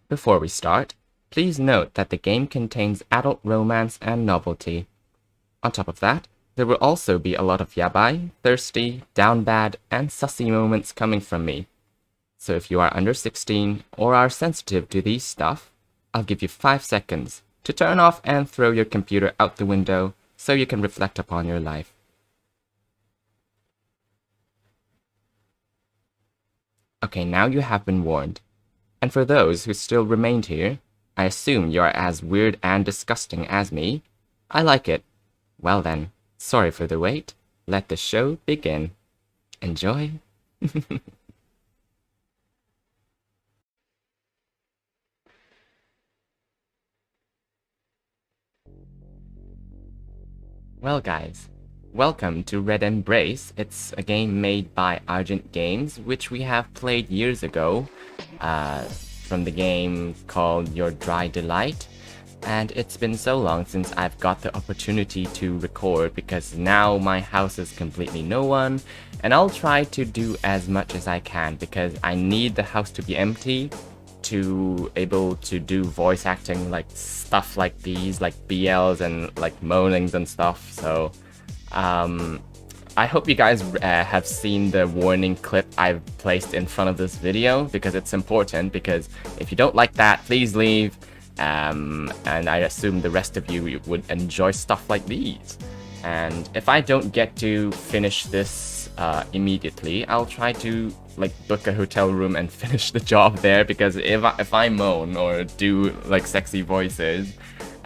Before we start, please note that the game contains adult romance and novelty. On top of that, there will also be a lot of yabai, thirsty, down bad, and sussy moments coming from me. So if you are under 16 or are sensitive to these stuff, I'll give you 5 seconds to turn off and throw your computer out the window so you can reflect upon your life. Okay, now you have been warned. And for those who still remained here, I assume you are as weird and disgusting as me. I like it. Well then, sorry for the wait. Let the show begin. Enjoy. Well guys, welcome to Red Embrace. It's a game made by Argent Games, which we have played years ago, from the game called Your Dry Delight. And it's been so long since I've got the opportunity to record because now my house is completely no one, and I'll try to do as much as I can because I need the house to be empty to able to do voice acting, like stuff like these, like BLs and like moanings and stuff. So I hope you guys have seen the warning clip I've placed in front of this video because it's important, because if you don't like that, please leave. And I assume the rest of you would enjoy stuff like these. And if I don't get to finish this immediately, I'll try to like book a hotel room and finish the job there, because if I moan or do like sexy voices,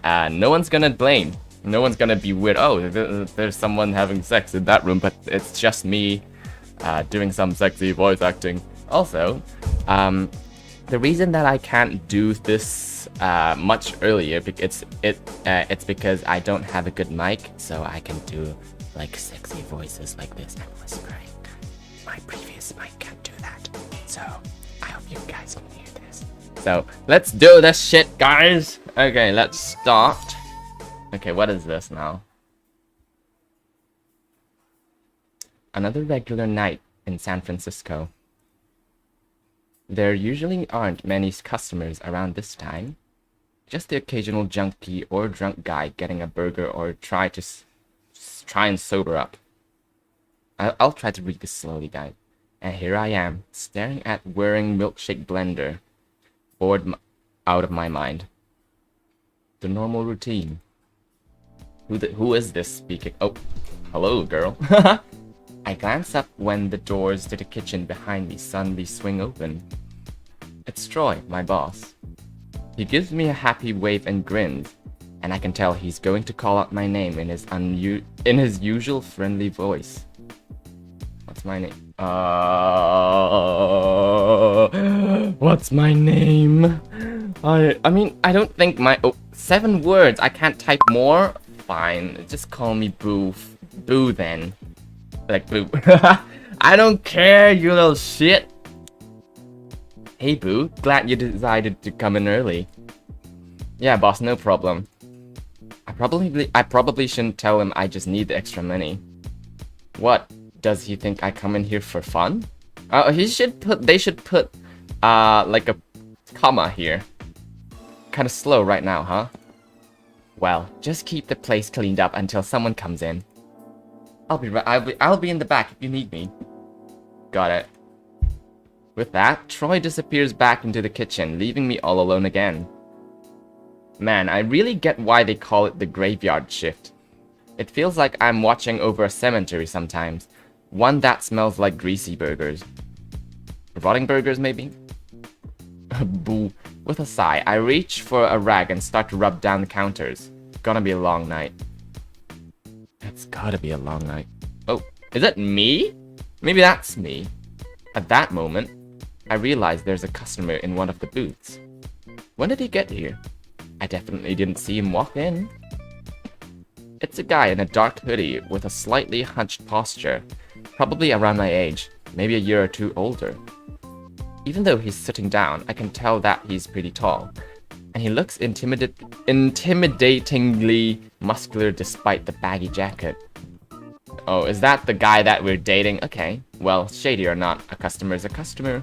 no one's gonna blame. No one's gonna be weird. Oh, there's someone having sex in that room, but it's just me doing some sexy voice acting. Also, the reason that I can't do this much earlier, it's because I don't have a good mic, so I can do like sexy voices like this and whispering. My previous mic can't do that, so I hope you guys can hear this. So let's do this shit, guys. Okay, let's start. Okay, what is this now? Another regular night in San Francisco. There usually aren't many customers around this time. Just the occasional junkie or drunk guy getting a burger or try and sober up. I'll try to read this slowly, guys. And here I am, staring at whirring milkshake blender, bored out of my mind. The normal routine. Who is this speaking? Oh, hello, girl. I glance up when the doors to the kitchen behind me suddenly swing open. It's Troy, my boss. He gives me a happy wave and grins, and I can tell he's going to call out my name in his usual friendly voice. What's my name? What's my name? I mean, I don't think my 7 words. I can't type more. Fine, just call me Boo. Boo then. Like Boo. I don't care, you little shit. Hey Boo, glad you decided to come in early. Yeah, boss, no problem. I probably shouldn't tell him I just need the extra money. What? Does he think I come in here for fun? They should put like a comma here. Kind of slow right now, huh? Well, just keep the place cleaned up until someone comes in. I'll be in the back if you need me. Got it. With that, Troy disappears back into the kitchen, leaving me all alone again. Man, I really get why they call it the graveyard shift. It feels like I'm watching over a cemetery sometimes. One that smells like greasy burgers. Rotting burgers, maybe? Boo. With a sigh, I reach for a rag and start to rub down the counters. Gonna be a long night. It's gotta be a long night. Oh, is it me? Maybe that's me. At that moment, I realize there's a customer in one of the booths. When did he get here? I definitely didn't see him walk in. It's a guy in a dark hoodie with a slightly hunched posture. Probably around my age, maybe a year or two older. Even though he's sitting down, I can tell that he's pretty tall. And he looks intimidatingly muscular despite the baggy jacket. Oh, is that the guy that we're dating? Okay, well, shady or not, a customer's a customer.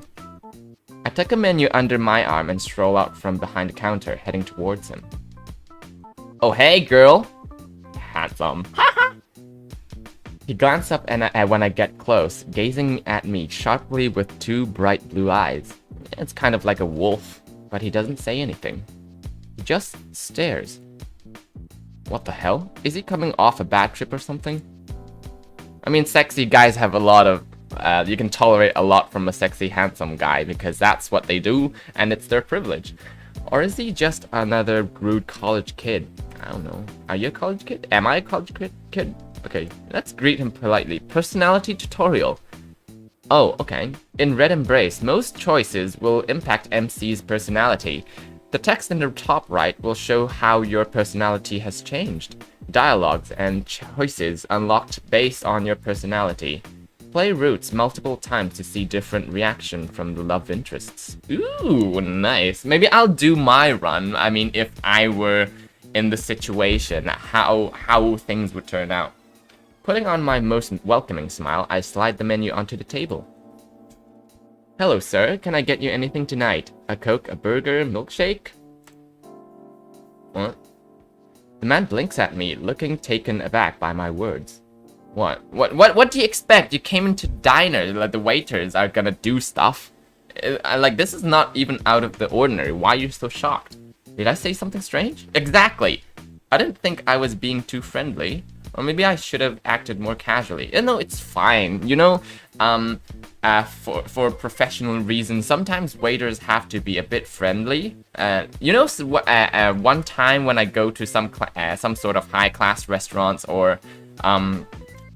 I tuck a menu under my arm and stroll out from behind the counter, heading towards him. Oh, hey, girl. Handsome. He glances up and when I get close, gazing at me sharply with two bright blue eyes. It's kind of like a wolf, but he doesn't say anything. He just stares. What the hell? Is he coming off a bad trip or something? I mean, sexy guys have a lot of... you can tolerate a lot from a sexy, handsome guy because that's what they do and it's their privilege. Or is he just another rude college kid? I don't know. Are you a college kid? Am I a college kid? Okay, let's greet him politely. Personality tutorial. Oh, okay. In Red Embrace, most choices will impact MC's personality. The text in the top right will show how your personality has changed. Dialogues and choices unlocked based on your personality. Play routes multiple times to see different reaction from the love interests. Ooh, nice. Maybe I'll do my run. I mean, if I were in the situation, how things would turn out. Putting on my most welcoming smile, I slide the menu onto the table. Hello, sir. Can I get you anything tonight? A Coke, a burger, milkshake? What? The man blinks at me, looking taken aback by my words. What do you expect? You came into diner, like the waiters are gonna do stuff. Like, this is not even out of the ordinary. Why are you so shocked? Did I say something strange? Exactly. I didn't think I was being too friendly. Or maybe I should have acted more casually. No, it's fine. You know, for professional reasons, sometimes waiters have to be a bit friendly. You know, one time when I go to some sort of high-class restaurants or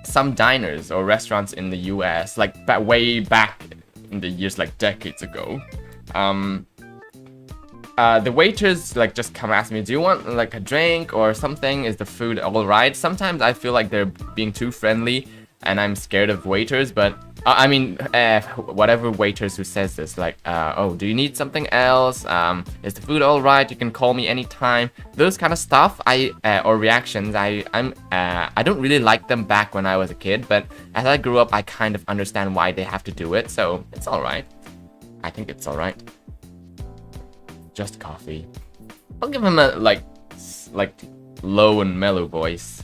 some diners or restaurants in the US, like way back in the years, like decades ago, the waiters like just come ask me, do you want like a drink or something? Is the food all right? Sometimes I feel like they're being too friendly and I'm scared of waiters, but I mean, whatever waiters who says this, like, oh, do you need something else? Is the food all right? You can call me anytime. Those kind of stuff, or reactions, I don't really like them back when I was a kid, but as I grew up, I kind of understand why they have to do it, so it's all right. I think it's all right. Just coffee. I'll give him a, like low and mellow voice.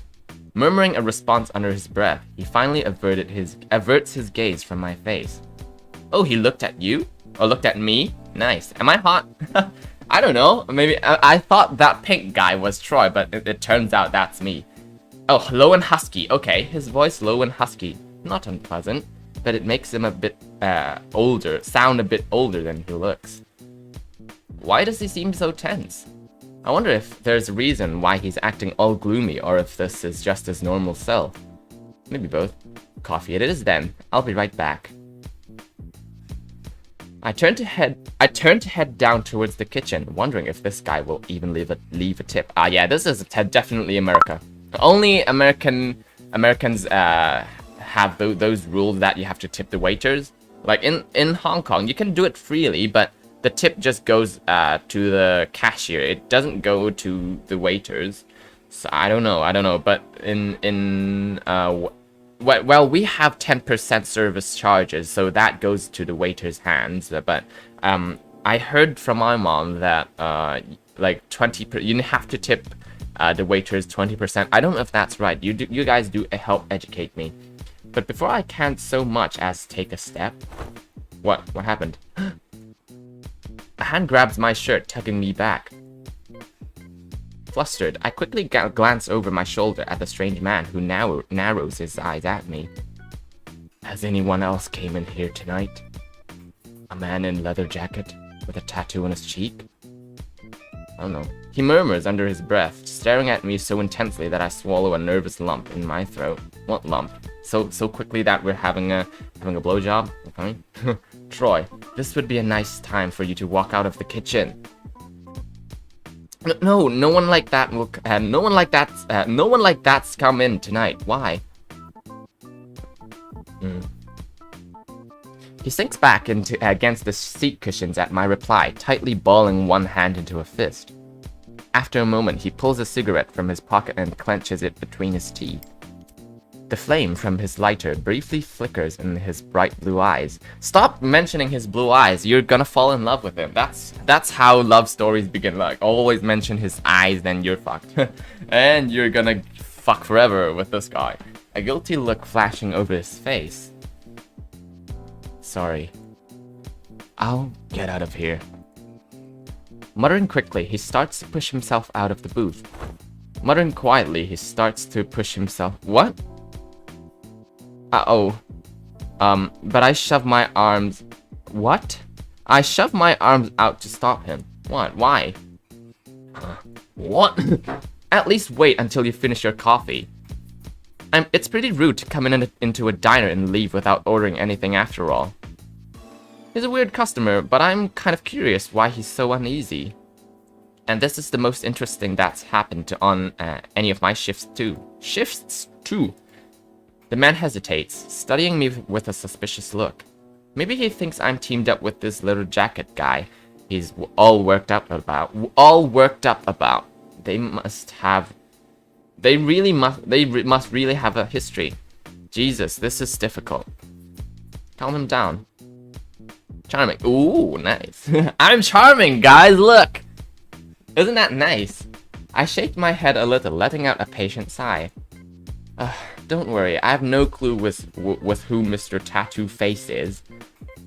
Murmuring a response under his breath, he finally averts his gaze from my face. Oh, he looked at you? Or looked at me? Nice. Am I hot? I don't know. Maybe I thought that pink guy was Troy, but it turns out that's me. Oh, low and husky. Okay, his voice low and husky. Not unpleasant, but it makes him a bit sound a bit older than he looks. Why does he seem so tense? I wonder if there's a reason why he's acting all gloomy or if this is just his normal self. Maybe both. Coffee it is then. I'll be right back. I turn to head down towards the kitchen, wondering if this guy will even leave a tip. Ah, yeah, this is definitely America. Only Americans have those rules that you have to tip the waiters. Like in Hong Kong, you can do it freely, but the tip just goes to the cashier. It doesn't go to the waiters. So I don't know. But well, we have 10% service charges, so that goes to the waiter's hands. But I heard from my mom that like 20%, you have to tip the waiters 20%. I don't know if that's right. You guys do help educate me. But before I can so much as take a step, what happened? A hand grabs my shirt, tugging me back. Flustered, I quickly glance over my shoulder at the strange man who now narrows his eyes at me. Has anyone else came in here tonight? A man in leather jacket with a tattoo on his cheek? I don't know. He murmurs under his breath, staring at me so intensely that I swallow a nervous lump in my throat. What lump? So quickly that we're having a blowjob? Okay. Troy, this would be a nice time for you to walk out of the kitchen. No one like that will. No one like that's come in tonight. Why? He sinks back against the seat cushions at my reply, tightly balling one hand into a fist. After a moment, he pulls a cigarette from his pocket and clenches it between his teeth. The flame from his lighter briefly flickers in his bright blue eyes. Stop mentioning his blue eyes. You're gonna fall in love with him. That's how love stories begin. Like, always mention his eyes, then you're fucked. And you're gonna fuck forever with this guy. A guilty look flashing over his face. Sorry. I'll get out of here. Muttering quickly, he starts to push himself out of the booth. Muttering quietly, he starts to push himself... What? But I shove my arms... What? I shove my arms out to stop him. What? Why? What? At least wait until you finish your coffee. It's pretty rude to come into a diner and leave without ordering anything after all. He's a weird customer, but I'm kind of curious why he's so uneasy. And this is the most interesting that's happened on any of my shifts too. The man hesitates, studying me with a suspicious look. Maybe he thinks I'm teamed up with this little jacket guy he's all worked up about. They must really have a history. Jesus, this is difficult. Calm him down. Charming. Ooh, nice. I'm charming, guys, look! Isn't that nice? I shake my head a little, letting out a patient sigh. Don't worry, I have no clue with who Mr. Tattoo Face is.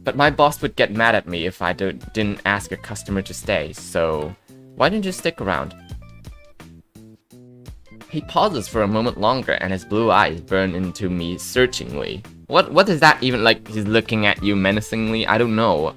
But my boss would get mad at me if I didn't ask a customer to stay, so... Why don't you stick around? He pauses for a moment longer, and his blue eyes burn into me searchingly. What is that even like? He's looking at you menacingly. I don't know.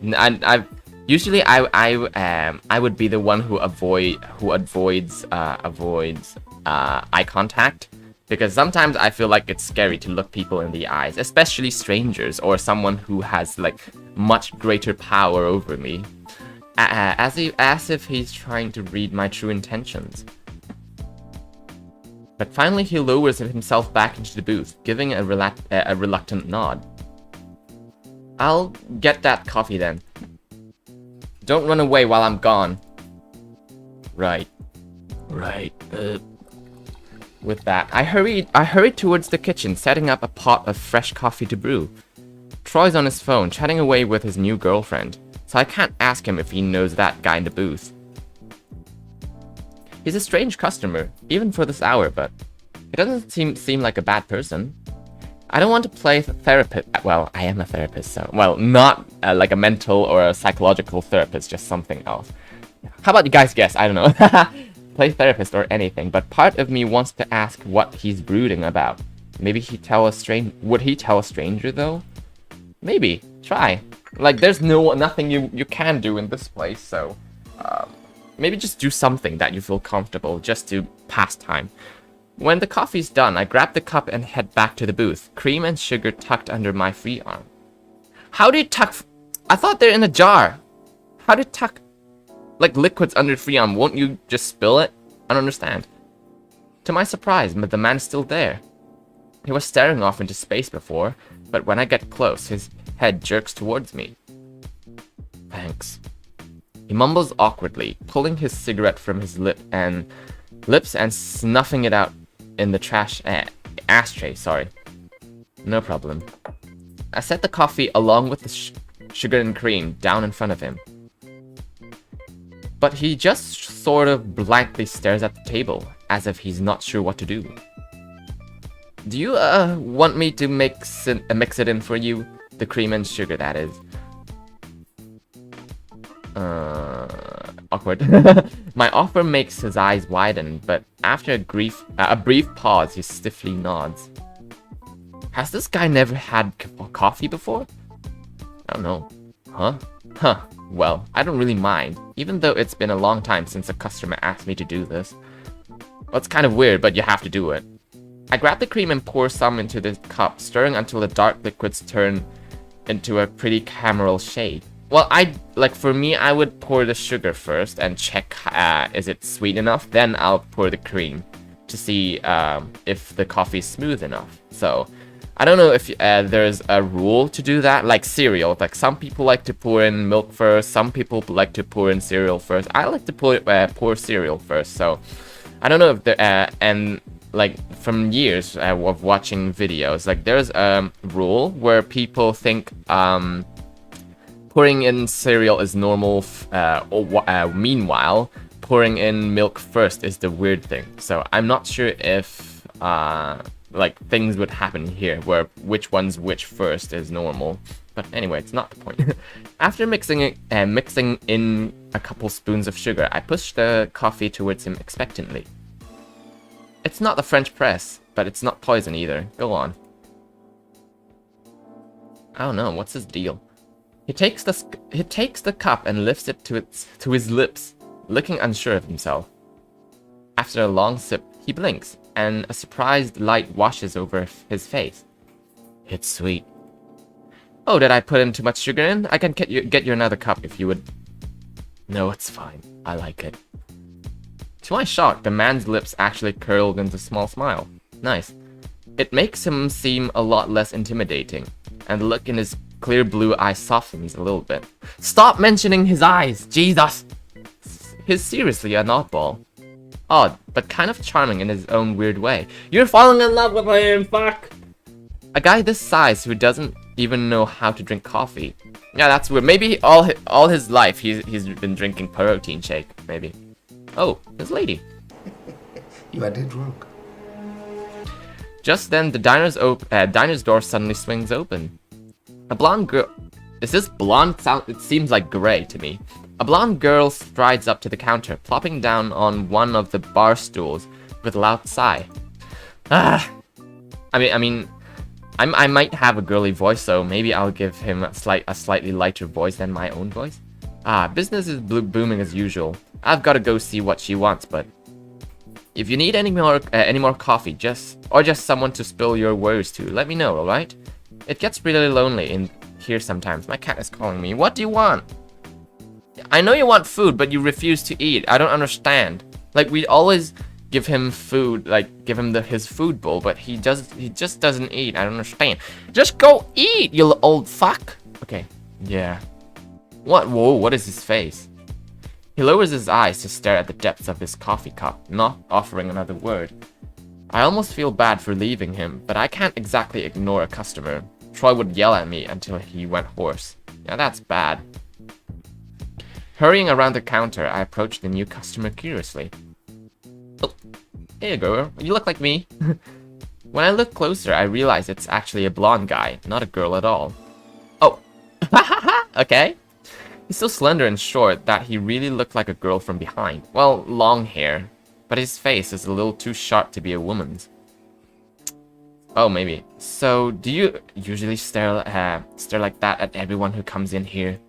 Usually I would be the one who avoids eye contact, because sometimes I feel like it's scary to look people in the eyes, especially strangers or someone who has like much greater power over me, as if he's trying to read my true intentions. But finally he lowers himself back into the booth, giving a reluctant nod. I'll get that coffee then. Don't run away while I'm gone. Right. With that, I hurried towards the kitchen, setting up a pot of fresh coffee to brew. Troy's on his phone, chatting away with his new girlfriend, so I can't ask him if he knows that guy in the booth. He's a strange customer, even for this hour, but he doesn't seem like a bad person. I don't want to play therapist. Well, I am a therapist, so... Well, not like a mental or a psychological therapist, just something else. How about you guys guess? I don't know. Play therapist or anything, but part of me wants to ask what he's brooding about. Maybe would he tell a stranger, though? Maybe. Try. Like, there's nothing you can do in this place, so... Maybe just do something that you feel comfortable, just to pass time. When the coffee's done, I grab the cup and head back to the booth, cream and sugar tucked under my free arm. How do you tuck... I thought they're in a jar. How do you tuck, like, liquids under free arm? Won't you just spill it? I don't understand. To my surprise, the man's still there. He was staring off into space before, but when I get close, his head jerks towards me. Thanks. He mumbles awkwardly, pulling his cigarette from his lips and snuffing it out in the trash ashtray, sorry. No problem. I set the coffee along with the sugar and cream down in front of him. But he just sort of blankly stares at the table, as if he's not sure what to do. Do you, want me to mix it in for you? The cream and sugar, that is. Awkward. My offer makes his eyes widen, but after a brief pause, he stiffly nods. Has this guy never had coffee before? I don't know. Huh. Well, I don't really mind, even though it's been a long time since a customer asked me to do this. Well, it's kind of weird, but you have to do it. I grab the cream and pour some into the cup, stirring until the dark liquids turn into a pretty caramel shade. Well, for me, I would pour the sugar first and check is it sweet enough. Then I'll pour the cream to see if the coffee is smooth enough. So, I don't know if there's a rule to do that, like cereal. Like, some people like to pour in milk first, some people like to pour in cereal first. I like to pour cereal first, so I don't know if and like from years of watching videos, like there's a rule where people think pouring in cereal is normal, meanwhile pouring in milk first is the weird thing. So I'm not sure if like things would happen here where which one's which first is normal. But anyway, it's not the point. After mixing in a couple spoons of sugar, I pushed the coffee towards him expectantly. It's not the French press, but it's not poison either. Go on. I don't know, what's his deal? He takes the cup and lifts it to his lips, looking unsure of himself. After a long sip, he blinks, and a surprised light washes over his face. It's sweet. Oh, did I put in too much sugar in? I can get you another cup if you would. No, it's fine. I like it. To my shock, the man's lips actually curled into a small smile. Nice. It makes him seem a lot less intimidating, and the look in his clear blue eyes softens a little bit. Stop mentioning his eyes! Jesus! He's seriously an oddball. Odd, but kind of charming in his own weird way. You're falling in love with him, fuck! A guy this size who doesn't even know how to drink coffee. Yeah, that's weird. Maybe all his life he's been drinking protein shake, maybe. Oh, this lady. You are dead drunk. Just then, the diner's door suddenly swings open. A blonde girl... Is this blonde? It seems like gray to me. A blonde girl strides up to the counter, plopping down on one of the bar stools with a loud sigh. Ah! I might have a girly voice, so maybe I'll give him a slightly lighter voice than my own voice. Business is booming as usual. I've got to go see what she wants, but if you need any more coffee, just someone to spill your worries to, let me know, alright? It gets really lonely in here sometimes. My cat is calling me. What do you want? I know you want food, but you refuse to eat. I don't understand. Like, we always give him food, like give him his food bowl, but he just doesn't eat. I don't understand. Just go eat, you old fuck. Okay, yeah. What? Whoa, what is his face? He lowers his eyes to stare at the depths of his coffee cup, not offering another word. I almost feel bad for leaving him, but I can't exactly ignore a customer. Troy would yell at me until he went hoarse. Yeah, that's bad. Hurrying around the counter, I approached the new customer curiously. Oh, here you go, you look like me. When I look closer, I realize it's actually a blonde guy, not a girl at all. Oh, okay. He's so slender and short that he really looked like a girl from behind. Well, long hair, but his face is a little too sharp to be a woman's. Oh, maybe. So, do you usually stare like that at everyone who comes in here?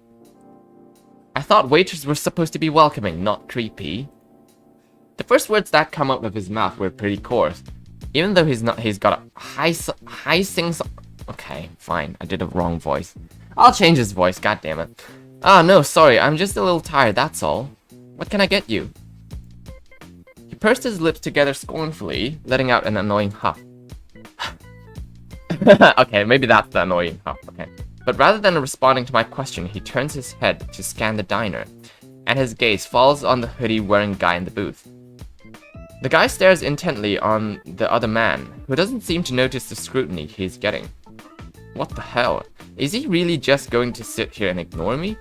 I thought waiters were supposed to be welcoming, not creepy. The first words that come out of his mouth were pretty coarse. Even though he's got a high sings. Okay, fine. I did a wrong voice. I'll change his voice, goddammit. Ah, no, sorry. I'm just a little tired, that's all. What can I get you? He pursed his lips together scornfully, letting out an annoying huff. Okay, maybe that's the annoying huff, okay. But rather than responding to my question, he turns his head to scan the diner, and his gaze falls on the hoodie-wearing guy in the booth. The guy stares intently on the other man, who doesn't seem to notice the scrutiny he's getting. What the hell? Is he really just going to sit here and ignore me?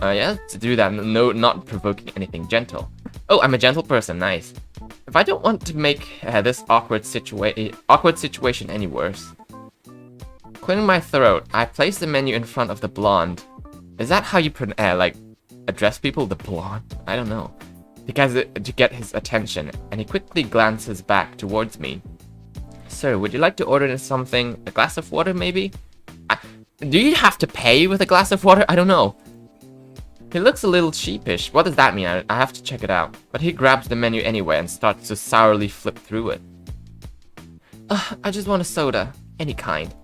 Yeah, to do that, no, not provoking anything gentle. Oh, I'm a gentle person, nice. If I don't want to make this awkward situation any worse. Clearing my throat, I place the menu in front of the blonde. Is that how you address people? The blonde? I don't know. Because to get his attention, and he quickly glances back towards me. Sir, would you like to order something? A glass of water, maybe? Do you have to pay with a glass of water? I don't know. He looks a little sheepish. What does that mean? I have to check it out. But he grabs the menu anyway and starts to sourly flip through it. I just want a soda. Any kind.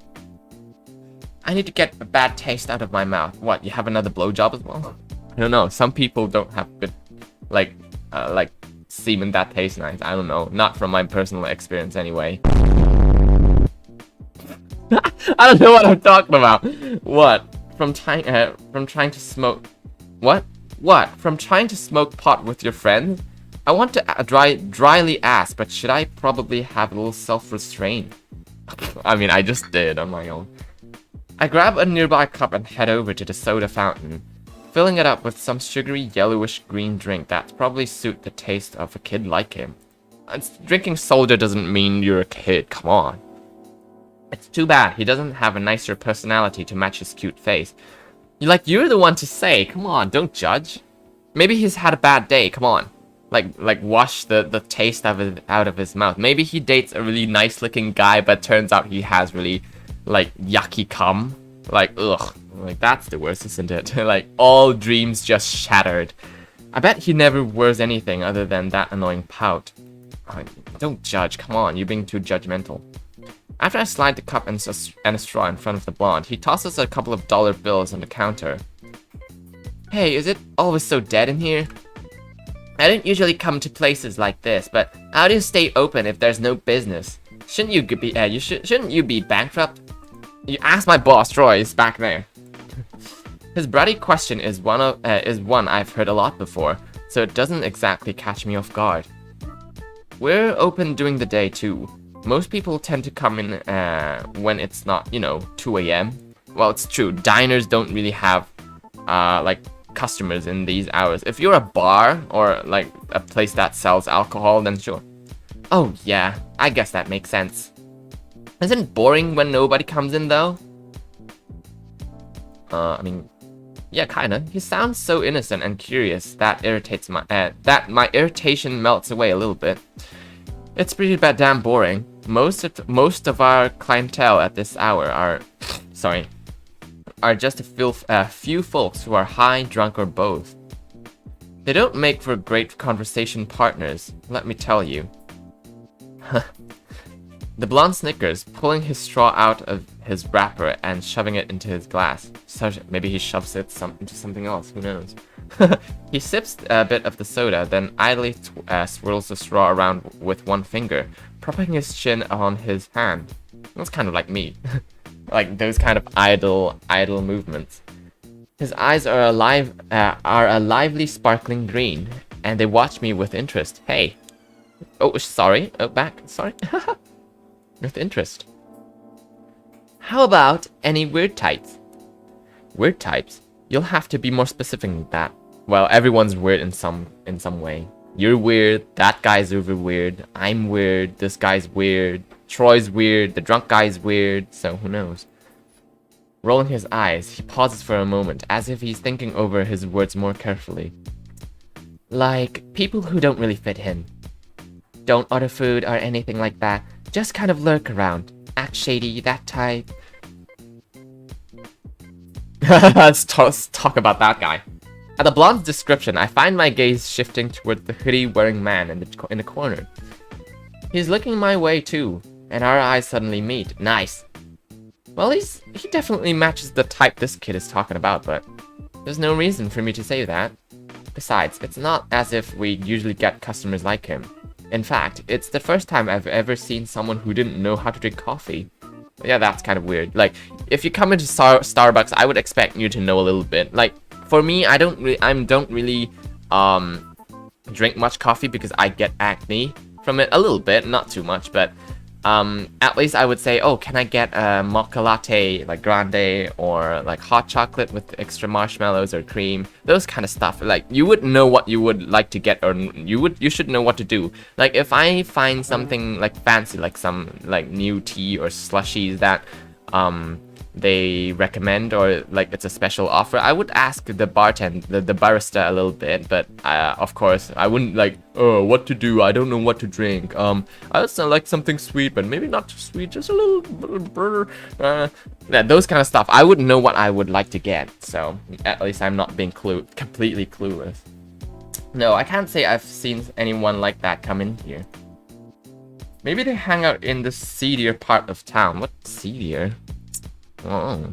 I need to get a bad taste out of my mouth. What, you have another blowjob as well? I don't know. Some people don't have good, like semen that tastes nice. I don't know. Not from my personal experience anyway. I don't know what I'm talking about. What? From trying to smoke... What? What? From trying to smoke pot with your friends? I want to dryly ask, but should I probably have a little self-restraint? I mean, I just did on my own. I grab a nearby cup and head over to the soda fountain, filling it up with some sugary yellowish green drink that probably suit the taste of a kid like him. Drinking soda doesn't mean you're a kid, come on. It's too bad he doesn't have a nicer personality to match his cute face. You're the one to say, come on, don't judge. Maybe he's had a bad day, come on. Like wash the taste of it out of his mouth. Maybe he dates a really nice looking guy, but turns out he has really, yucky cum. Ugh. That's the worst, isn't it? All dreams just shattered. I bet he never wears anything other than that annoying pout. Don't judge, come on, you're being too judgmental. After I slide the cup and a straw in front of the blonde, he tosses a couple of dollar bills on the counter. Hey, is it always so dead in here? I don't usually come to places like this, but how do you stay open if there's no business? Shouldn't you be bankrupt? You ask my boss, Troy, is back there. His bratty question is one I've heard a lot before, so it doesn't exactly catch me off guard. We're open during the day too. Most people tend to come in when it's not, 2 a.m. Well, it's true. Diners don't really have customers in these hours. If you're a bar or a place that sells alcohol, then sure. Oh yeah, I guess that makes sense. Isn't it boring when nobody comes in though? I mean, yeah, kinda. He sounds so innocent and curious that irritates my irritation melts away a little bit. It's pretty damn boring. Most of our clientele at this hour are just a few folks who are high, drunk, or both. They don't make for great conversation partners, let me tell you. The blonde snickers, pulling his straw out of his wrapper and shoving it into his glass. So maybe he shoves it into something else, who knows. He sips a bit of the soda, then idly swirls the straw around with one finger, propping his chin on his hand. That's kind of like me. Those kind of idle movements. His eyes are a lively sparkling green, and they watch me with interest. Hey. Oh, sorry. Oh, back. Sorry. With interest. How about any weird types? Weird types? You'll have to be more specific than that. Well, everyone's weird in some way. You're weird, that guy's over weird, I'm weird, this guy's weird, Troy's weird, the drunk guy's weird, so who knows. Rolling his eyes, he pauses for a moment, as if he's thinking over his words more carefully. Like, people who don't really fit in. Don't order food or anything like that, just kind of lurk around, act shady, that type. Let's talk about that guy. At the blonde's description, I find my gaze shifting toward the hoodie-wearing man in the corner. He's looking my way too, and our eyes suddenly meet. Nice. Well, he definitely matches the type this kid is talking about, but there's no reason for me to say that. Besides, it's not as if we usually get customers like him. In fact, it's the first time I've ever seen someone who didn't know how to drink coffee. Yeah, that's kind of weird. If you come into Starbucks, I would expect you to know a little bit. For me, I don't really drink much coffee because I get acne from it a little bit, not too much, but at least I would say, oh, can I get a mocha latte, grande, or hot chocolate with extra marshmallows or cream, those kind of stuff. You would know what you would like to get, or you should know what to do. If I find something fancy, some new tea or slushies that they recommend, or it's a special offer, I would ask the bartender, the barista a little bit, but of course I wouldn't oh, what to do, I don't know what to drink, I also like something sweet, but maybe not too sweet, just a little yeah, those kind of stuff. I wouldn't know what I would like to get, so at least I'm not being completely clueless. No, I can't say I've seen anyone like that come in here. Maybe they hang out in the seedier part of town. What seedier? Oh.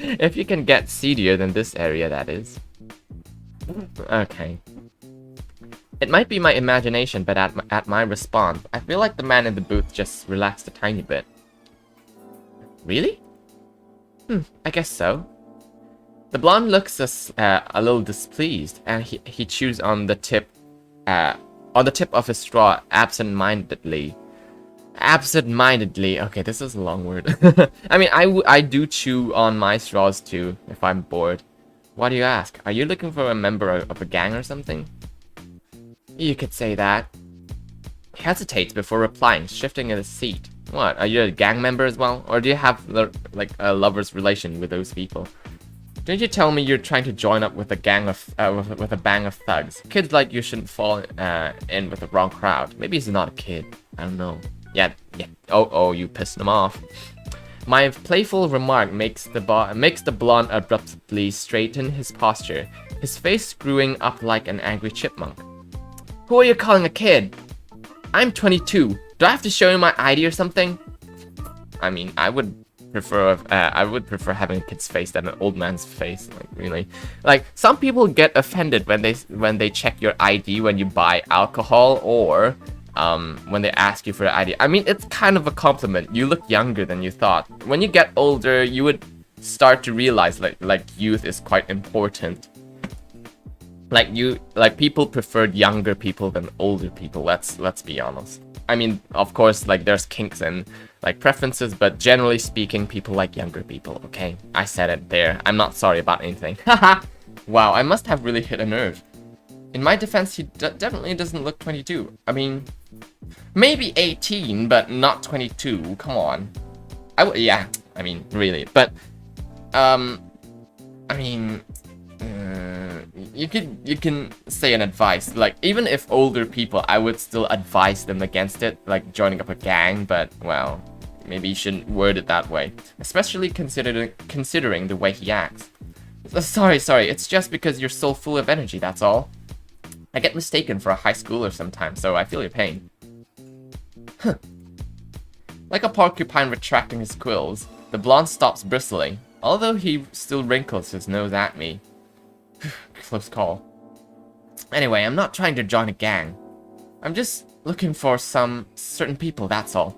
If you can get seedier than this area, that is. Okay. It might be my imagination, but at my response, I feel like the man in the booth just relaxed a tiny bit. Really? I guess so. The blonde looks a little displeased, and he chews on the tip On the tip of his straw, absent-mindedly. Absent-mindedly. Okay, this is a long word. I mean, I do chew on my straws too, if I'm bored. Why do you ask? Are you looking for a member of a gang or something? You could say that. He hesitates before replying, shifting in his seat. What, are you a gang member as well? Or do you have, like, a lover's relation with those people? Didn't you tell me you're trying to join up with a gang of, with a bang of thugs? Kids like you shouldn't fall in with the wrong crowd. Maybe he's not a kid. I don't know. Yeah. Oh, you pissed him off. My playful remark makes the blonde abruptly straighten his posture, his face screwing up like an angry chipmunk. Who are you calling a kid? I'm 22. Do I have to show you my ID or something? I mean, I would prefer having a kid's face than an old man's face. Like, really, like, some people get offended when they check your ID when you buy alcohol, or when they ask you for your ID. I mean, it's kind of a compliment. You look younger than you thought. When you get older, you would start to realize like youth is quite important. Like people preferred younger people than older people. Let's be honest. I mean, of course, like, there's kinks and like preferences, but generally speaking, people like younger people. Okay, I said it there. I'm not sorry about anything. Haha. Wow, I must have really hit a nerve. In my defense, he definitely doesn't look 22. I mean, maybe 18, but not 22. Come on. Yeah. I mean, really. But I mean, you can say an advice. Like, even if older people, I would still advise them against it, like joining up a gang. But well, maybe you shouldn't word it that way, especially considering the way he acts. Sorry. It's just because you're so full of energy. That's all. I get mistaken for a high schooler sometimes, so I feel your pain. Huh. Like a porcupine retracting his quills, the blonde stops bristling, although he still wrinkles his nose at me. Close call. Anyway, I'm not trying to join a gang. I'm just looking for some certain people, that's all.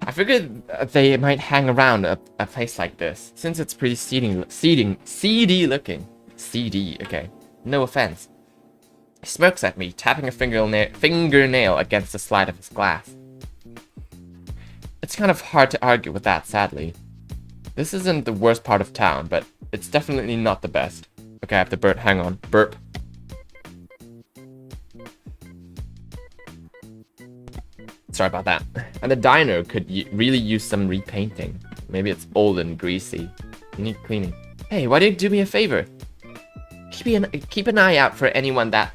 I figured they might hang around a place like this, since it's pretty seedy looking. Seedy, okay. No offense. He smirks at me, tapping a fingernail against the slide of his glass. It's kind of hard to argue with that, sadly. This isn't the worst part of town, but it's definitely not the best. Okay, I have to burp. Hang on. Burp. Sorry about that. And the diner could really use some repainting. Maybe it's old and greasy. Need cleaning. Hey, why don't you do me a favor? Keep an eye out for anyone that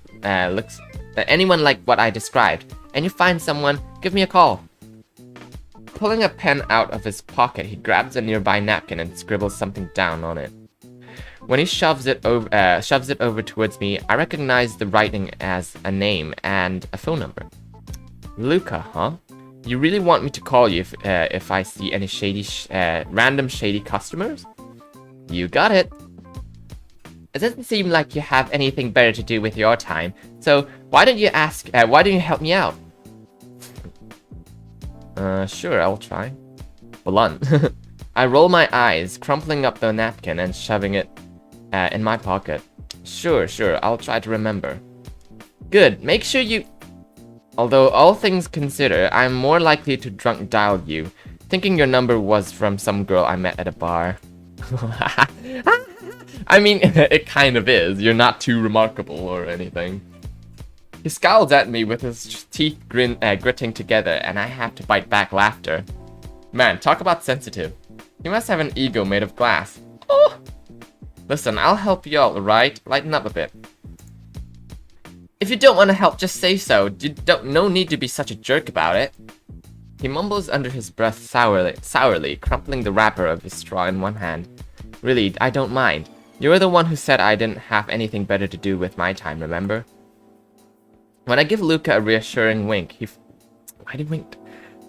anyone like what I described. And you find someone, give me a call. Pulling a pen out of his pocket, he grabs a nearby napkin and scribbles something down on it. When he shoves it over towards me, I recognize the writing as a name and a phone number. Luca, huh? You really want me to call you if I see any random shady customers? You got it. It doesn't seem like you have anything better to do with your time, so why don't you help me out? Sure, I'll try. Blunt. I roll my eyes, crumpling up the napkin and shoving it in my pocket. Sure, I'll try to remember. Good, make sure you... Although, all things considered, I'm more likely to drunk dial you, thinking your number was from some girl I met at a bar. I mean, it kind of is. You're not too remarkable or anything. He scowls at me with his teeth gritting together, and I have to bite back laughter. Man, talk about sensitive. You must have an ego made of glass. Oh! Listen, I'll help you out, right? Lighten up a bit. If you don't want to help, just say so. No need to be such a jerk about it. He mumbles under his breath sourly, crumpling the wrapper of his straw in one hand. Really, I don't mind. You're the one who said I didn't have anything better to do with my time, remember? When I give Luca a reassuring wink, why did he wink?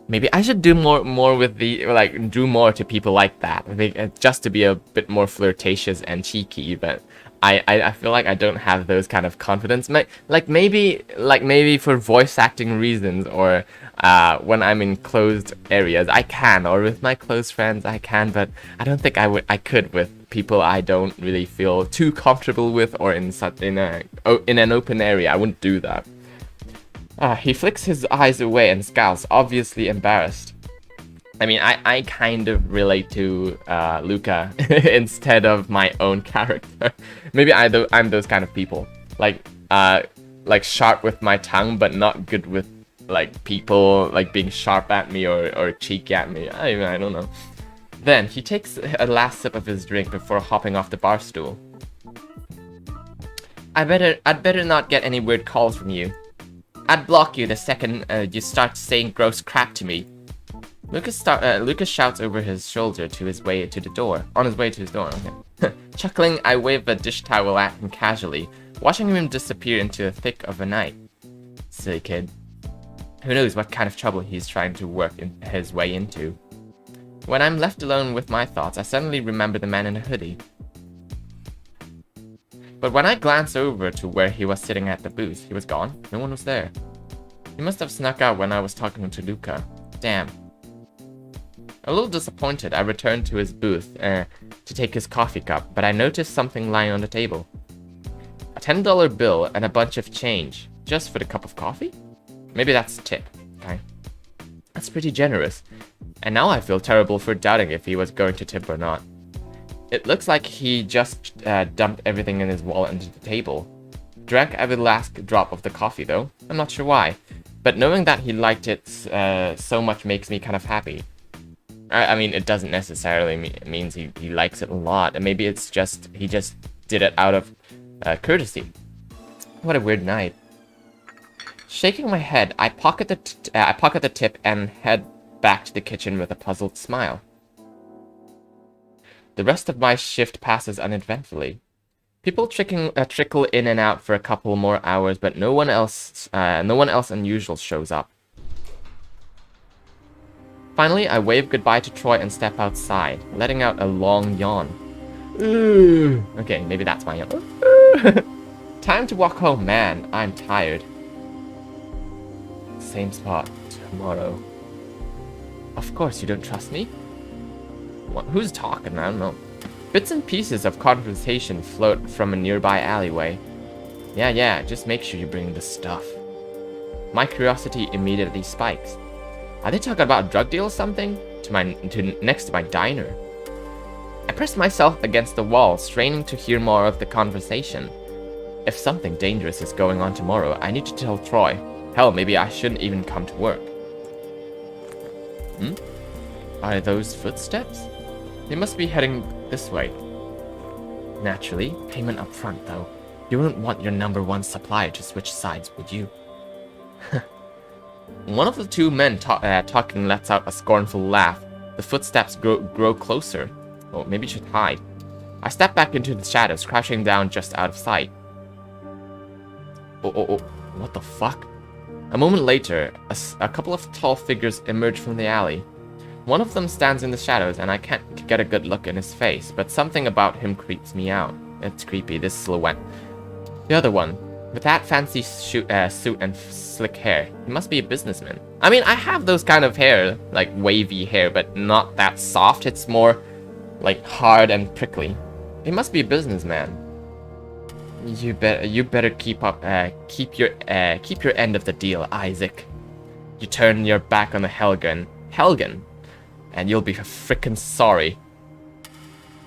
Maybe I should do more with do more to people like that. I think, just to be a bit more flirtatious and cheeky, but I feel like I don't have those kind of confidence. Maybe for voice acting reasons, or when I'm in closed areas, I can, or with my close friends, I can, but I don't think I could with people I don't really feel too comfortable with, or in an open area. I wouldn't do that. He flicks his eyes away and scowls, obviously embarrassed. I mean, I kind of relate to Luca instead of my own character. Maybe I'm those kind of people. Like sharp with my tongue, but not good with like people like being sharp at me or cheeky at me. I don't know. Then he takes a last sip of his drink before hopping off the bar stool. I'd better not get any weird calls from you. I'd block you the second you start saying gross crap to me. Lucas shouts over his shoulder on his way to his door. Okay. Chuckling, I wave a dish towel at him casually, watching him disappear into the thick of the night. Silly kid. Who knows what kind of trouble he's trying to work his way into. When I'm left alone with my thoughts, I suddenly remember the man in a hoodie. But when I glance over to where he was sitting at the booth, he was gone. No one was there. He must have snuck out when I was talking to Luca. Damn. A little disappointed, I returned to his booth to take his coffee cup, but I noticed something lying on the table. A $10 bill and a bunch of change, just for the cup of coffee? Maybe that's a tip, okay? That's pretty generous. And now I feel terrible for doubting if he was going to tip or not. It looks like he just dumped everything in his wallet onto the table. Drank every last drop of the coffee though. I'm not sure why. But knowing that he liked it so much makes me kind of happy. I mean, it doesn't necessarily means he likes it a lot. And maybe it's just, he just did it out of courtesy. What a weird night. Shaking my head, I pocket the tip and head back to the kitchen with a puzzled smile. The rest of my shift passes uneventfully. People trickle in and out for a couple more hours, but no one else unusual shows up. Finally, I wave goodbye to Troy and step outside, letting out a long yawn. Okay, maybe that's my yawn. Time to walk home, man. I'm tired. Same spot tomorrow. Of course you don't trust me? What, who's talking? I don't know. Bits and pieces of conversation float from a nearby alleyway. Yeah, just make sure you bring the stuff. My curiosity immediately spikes. Are they talking about a drug deal or something? Next to my diner. I press myself against the wall, straining to hear more of the conversation. If something dangerous is going on tomorrow, I need to tell Troy. Hell, maybe I shouldn't even come to work. Are those footsteps? They must be heading this way. Naturally, payment up front though. You wouldn't want your #1 supplier to switch sides, would you? One of the two men talking lets out a scornful laugh. The footsteps grow closer. Oh, maybe should hide. I step back into the shadows, crouching down just out of sight. Oh, what the fuck? A moment later, a couple of tall figures emerge from the alley. One of them stands in the shadows, and I can't get a good look in his face, but something about him creeps me out. It's creepy, this silhouette. The other one, with that fancy suit and slick hair, he must be a businessman. I mean, I have those kind of hair, like wavy hair, but not that soft. It's more like hard and prickly. He must be a businessman. You better keep your end of the deal, Isaac. You turn your back on the Helgen, and you'll be frickin' sorry.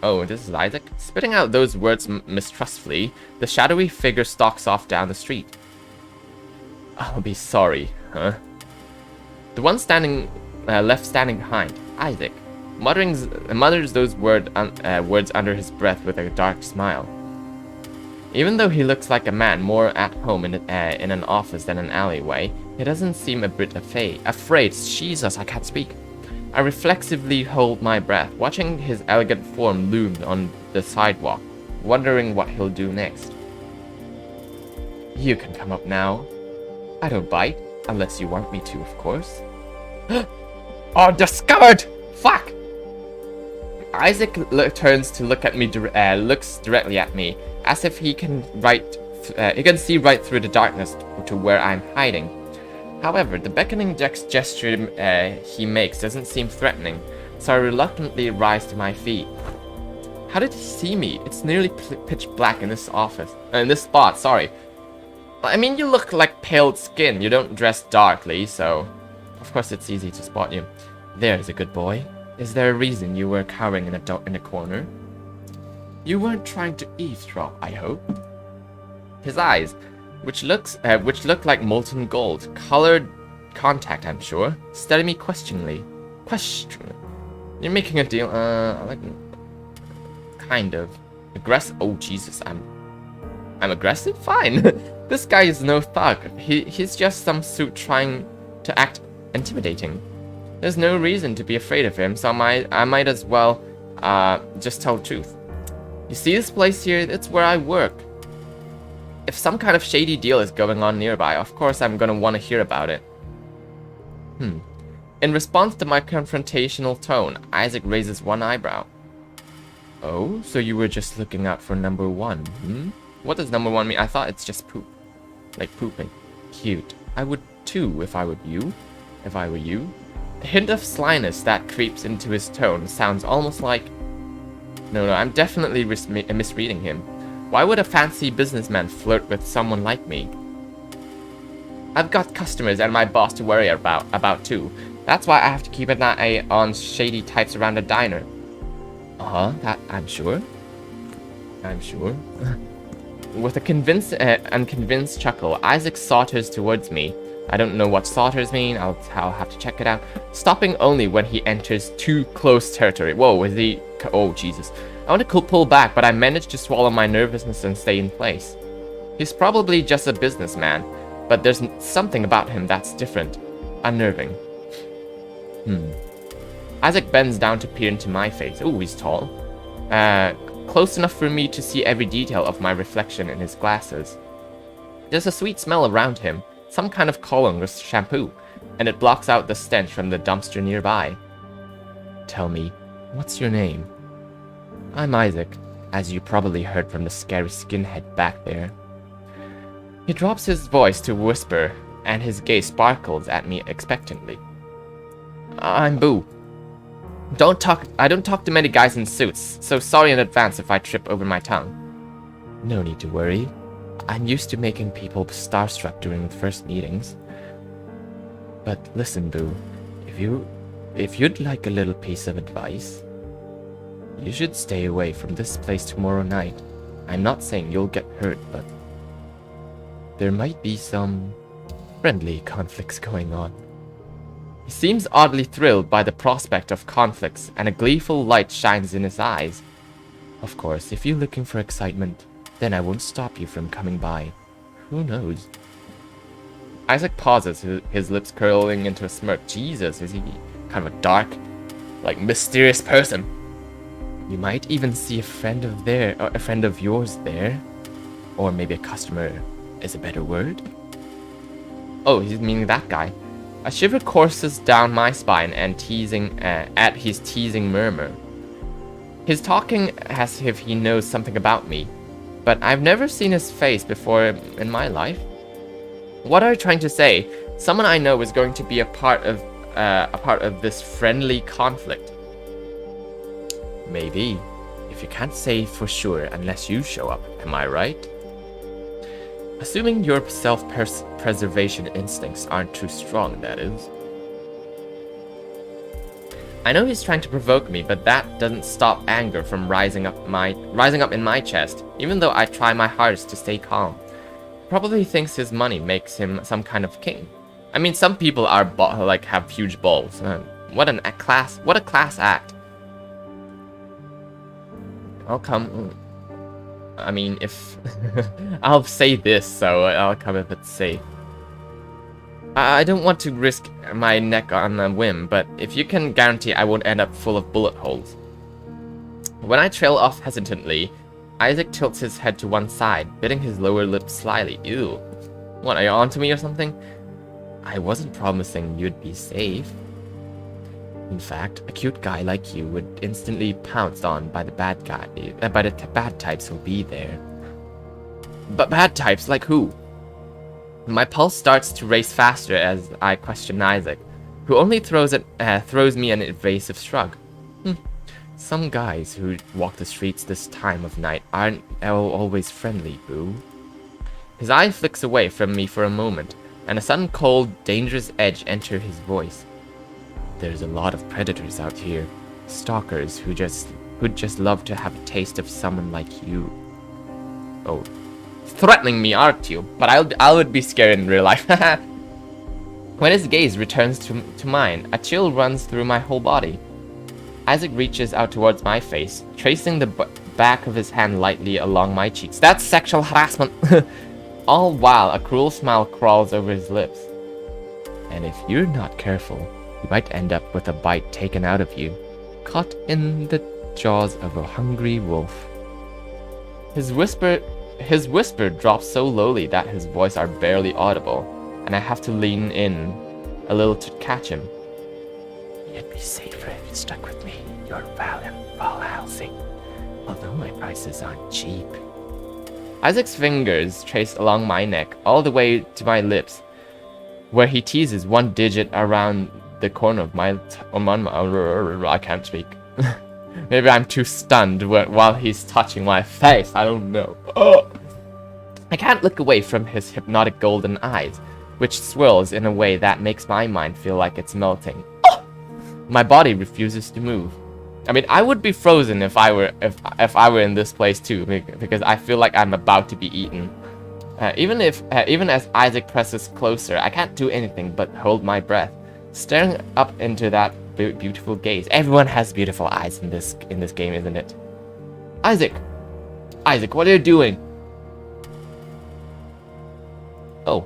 Oh, this is Isaac? Spitting out those words mistrustfully, the shadowy figure stalks off down the street. I'll be sorry, huh? The one left standing behind, Isaac, mutters those words under his breath with a dark smile. Even though he looks like a man more at home in an office than an alleyway, he doesn't seem a bit afraid. Jesus, I can't speak. I reflexively hold my breath, watching his elegant form loom on the sidewalk, wondering what he'll do next. You can come up now. I don't bite, unless you want me to, of course. Oh, discovered! Fuck! Isaac turns to look at me, looks directly at me, as if he can see right through the darkness to where I'm hiding. However, the beckoning gesture he makes doesn't seem threatening, so I reluctantly rise to my feet. How did he see me? It's nearly pitch black in this spot, sorry. I mean, you look like pale skin. You don't dress darkly, so of course it's easy to spot you. There's a good boy. Is there a reason you were cowering in a corner? You weren't trying to eavesdrop, I hope. His eyes, which look like molten gold, colored contact, I'm sure, study me questioningly. You're making a deal. Like, kind of aggressive. Oh Jesus, I'm aggressive. Fine. This guy is no thug. He's just some suit trying to act intimidating. There's no reason to be afraid of him, so I might as well just tell the truth. You see this place here? It's where I work. If some kind of shady deal is going on nearby, of course I'm gonna want to hear about it. In response to my confrontational tone, Isaac raises one eyebrow. Oh, so you were just looking out for number one, What does number one mean? I thought it's just poop. Like pooping. Cute. I would too if I were you. The hint of slyness that creeps into his tone sounds almost like... No, I'm definitely misreading him. Why would a fancy businessman flirt with someone like me? I've got customers and my boss to worry about too. That's why I have to keep an eye on shady types around the diner. That I'm sure. With a unconvinced chuckle, Isaac saunters towards me. I don't know what saunters mean. I'll have to check it out. Stopping only when he enters too close territory. Whoa, is he... Oh, Jesus. I want to pull back, but I managed to swallow my nervousness and stay in place. He's probably just a businessman, but there's something about him that's different. Unnerving. Isaac bends down to peer into my face. Ooh, he's tall. Close enough for me to see every detail of my reflection in his glasses. There's a sweet smell around him, some kind of cologne or shampoo, and it blocks out the stench from the dumpster nearby. Tell me, what's your name? I'm Isaac, as you probably heard from the scary skinhead back there. He drops his voice to whisper, and his gaze sparkles at me expectantly. I'm Boo. I don't talk to many guys in suits, so sorry in advance if I trip over my tongue. No need to worry. I'm used to making people starstruck during the first meetings. But listen, Boo, if you'd like a little piece of advice, you should stay away from this place tomorrow night. I'm not saying you'll get hurt, but there might be some friendly conflicts going on. He seems oddly thrilled by the prospect of conflicts, and a gleeful light shines in his eyes. Of course, if you're looking for excitement, then I won't stop you from coming by. Who knows? Isaac pauses, his lips curling into a smirk. Jesus, is he kind of a dark, like mysterious person? You might even see a friend of yours there. Or maybe a customer is a better word. Oh, he's meaning that guy. A shiver courses down my spine and at his teasing murmur. He's talking as if he knows something about me, but I've never seen his face before in my life. What are you trying to say? Someone I know is going to be a part of this friendly conflict. Maybe. If you can't say for sure unless you show up, am I right? Assuming your self-preservation instincts aren't too strong, that is. I know he's trying to provoke me, but that doesn't stop anger from rising up in my chest, even though I try my hardest to stay calm. He probably thinks his money makes him some kind of king. I mean, some people are have huge balls. What a class act. I'll come. I mean, if I'll say this, so I'll come if it's safe. I don't want to risk my neck on a whim, but if you can guarantee I won't end up full of bullet holes. When I trail off hesitantly, Isaac tilts his head to one side, biting his lower lip slyly. Ew. What, are you onto me or something? I wasn't promising you'd be safe. In fact, a cute guy like you would instantly pounced on by the bad types who'll be there. But bad types like who? My pulse starts to race faster as I question Isaac, who only throws me an evasive shrug. Some guys who walk the streets this time of night aren't always friendly, Boo. His eye flicks away from me for a moment, and a sudden cold, dangerous edge enters his voice. There's a lot of predators out here. Stalkers who'd just love to have a taste of someone like you. Oh. Threatening me, aren't you? But I would be scared in real life. When his gaze returns to mine, a chill runs through my whole body. Isaac reaches out towards my face, tracing the back of his hand lightly along my cheeks. That's sexual harassment! All while a cruel smile crawls over his lips. And if you're not careful, you might end up with a bite taken out of you, caught in the jaws of a hungry wolf. His whisper drops so lowly that his voice are barely audible, and I have to lean in a little to catch him. You'd be safer if you stuck with me. You're valiant, Val Helsing. Although my prices aren't cheap. Isaac's fingers trace along my neck, all the way to my lips, where he teases one digit around the corner of my I can't speak. Maybe I'm too stunned while he's touching my face. I don't know. Oh. I can't look away from his hypnotic golden eyes, which swirls in a way that makes my mind feel like it's melting. Oh! My body refuses to move. I mean, I would be frozen if I were in this place too, because I feel like I'm about to be eaten. Even as Isaac presses closer, I can't do anything but hold my breath, staring up into that beautiful gaze. Everyone has beautiful eyes in this game, isn't it? Isaac, what are you doing? Oh.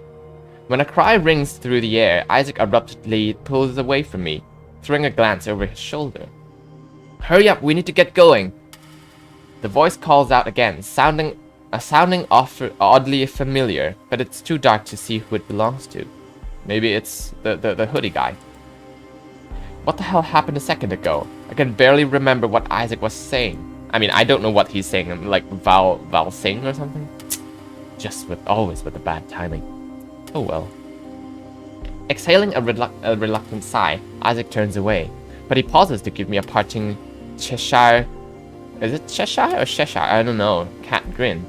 When a cry rings through the air, Isaac abruptly pulls away from me, throwing a glance over his shoulder. Hurry up, we need to get going. The voice calls out again, sounding oddly familiar, but it's too dark to see who it belongs to. Maybe it's the hoodie guy. What the hell happened a second ago? I can barely remember what Isaac was saying. I mean, I don't know what he's saying, like Val Sing or something? Always with the bad timing. Oh well. Exhaling a reluctant sigh, Isaac turns away, but he pauses to give me a parting Cheshire... Is it Cheshire or Cheshire? I don't know. Cat grin.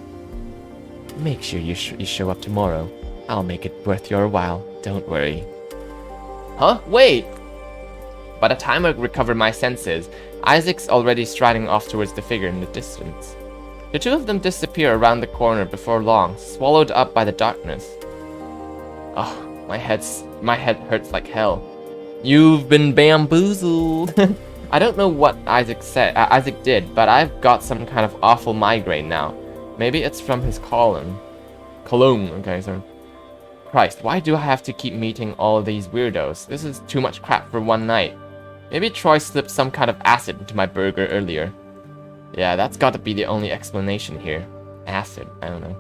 Make sure you show up tomorrow. I'll make it worth your while. Don't worry. Huh? Wait! By the time I recover my senses, Isaac's already striding off towards the figure in the distance. The two of them disappear around the corner before long, swallowed up by the darkness. Oh, my head hurts like hell. You've been bamboozled. I don't know what Isaac did, but I've got some kind of awful migraine now. Maybe it's from his cologne. Okay, sorry. Christ, why do I have to keep meeting all these weirdos? This is too much crap for one night. Maybe Troy slipped some kind of acid into my burger earlier. Yeah, that's gotta be the only explanation here. Acid, I don't know.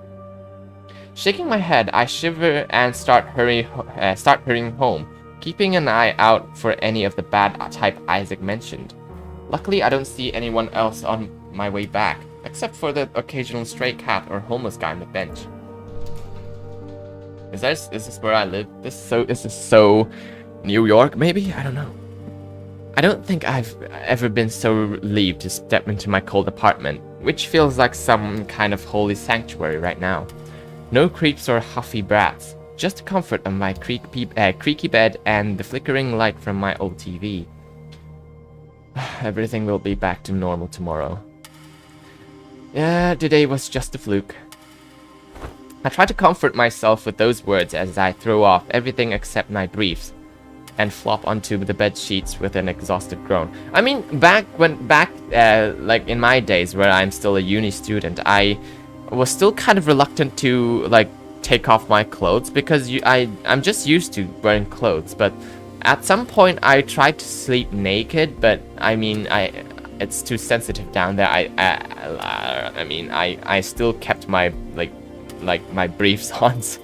Shaking my head, I shiver and start hurrying home, keeping an eye out for any of the bad type Isaac mentioned. Luckily, I don't see anyone else on my way back, except for the occasional stray cat or homeless guy on the bench. Is this where I live? Is this so New York, maybe? I don't know. I don't think I've ever been so relieved to step into my cold apartment, which feels like some kind of holy sanctuary right now. No creeps or huffy brats, just the comfort of my creaky bed and the flickering light from my old TV. Everything will be back to normal tomorrow. Yeah, today was just a fluke. I try to comfort myself with those words as I throw off everything except my briefs and flop onto the bed sheets with an exhausted groan. I mean, back like in my days where I'm still a uni student, I was still kind of reluctant to like take off my clothes because I'm just used to wearing clothes. But at some point I tried to sleep naked, but I mean it's too sensitive down there. I mean I still kept my like my briefs on, so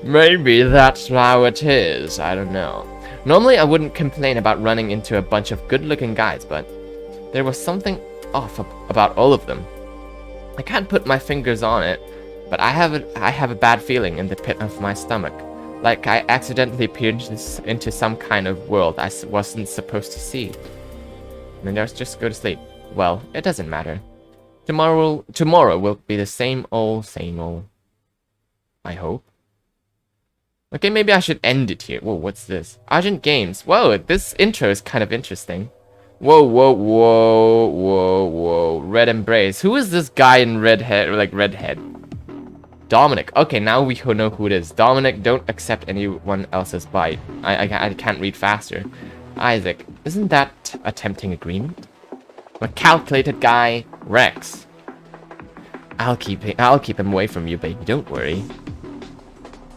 maybe that's how it is, I don't know. Normally I wouldn't complain about running into a bunch of good-looking guys, but there was something off about all of them. I can't put my fingers on it, but I have a bad feeling in the pit of my stomach, like I accidentally peered into some kind of world I wasn't supposed to see. And then just go to sleep. Well, it doesn't matter. Tomorrow will be the same old, same old. I hope. Okay, maybe I should end it here. Whoa, what's this? Argent Games. Whoa, this intro is kind of interesting. Whoa, whoa, whoa, whoa, whoa. Red Embrace. Who is this guy in red head, like red head? Dominic. Okay, now we know who it is. Dominic, don't accept anyone else's bite. I can't read faster. Isaac. Isn't that a tempting agreement? A calculated guy. Rex. I'll keep him away from you, baby. Don't worry.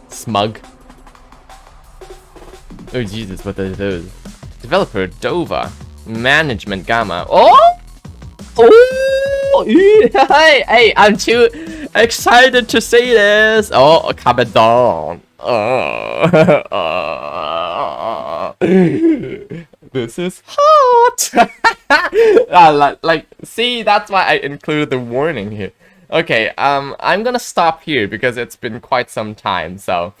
Smug. Oh Jesus, what are those? Developer Dova. Management Gamma. Oh! Oh! Hey, I'm too excited to see this. Oh, Cabedon. Oh. This is hot. See, that's why I included the warning here. Okay, I'm gonna stop here because it's been quite some time, so.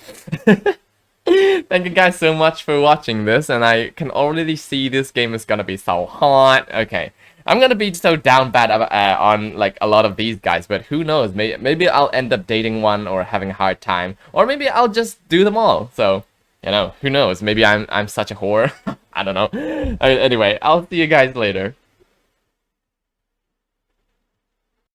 Thank you guys so much for watching this, and I can already see this game is gonna be so hot. Okay, I'm gonna be so down bad on like a lot of these guys, but who knows? Maybe I'll end up dating one or having a hard time, or maybe I'll just do them all. So, you know, who knows? Maybe I'm such a whore. I don't know. Anyway, I'll see you guys later.